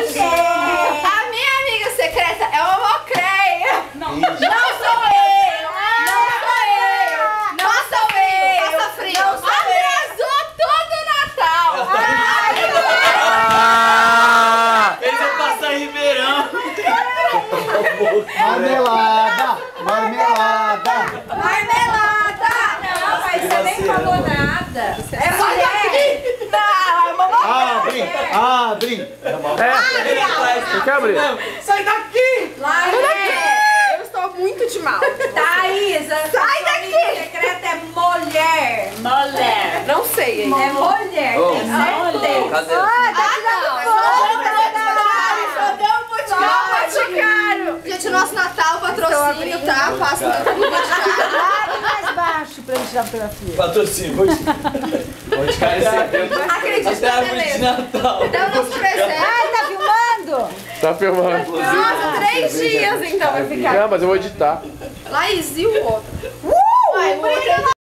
mulher. A minha amiga secreta é uma mocreia. Não. Não sou eu. Não sou eu. Passa frio. Atrasou todo o Natal. Eles vão passar Ribeirão. Marmelada! Marmelada! Marmelada. Não, mas você nem falou nada. É mulher. Não, é uma Abre! Abre! Você quer abrir? Sai daqui! Larguei. Eu estou muito de mal. Thaísa, Sai daqui. secreta é mulher. Mulher. Não sei ainda. É mulher, Oh. tem certeza. Cadê? Gente, o nosso Natal, patrocínio, tá? Faço tudo Mais baixo pra gente tirar fotografia. Patrocínio, onde cara recebeu. Acredite Até na a árvore de beleza. Natal. Então, nosso presente. Ai, tá filmando? Tá filmando. Nossa, 3 dias então vai ficar. Não, mas eu vou editar. Laís, e o outro? Vai,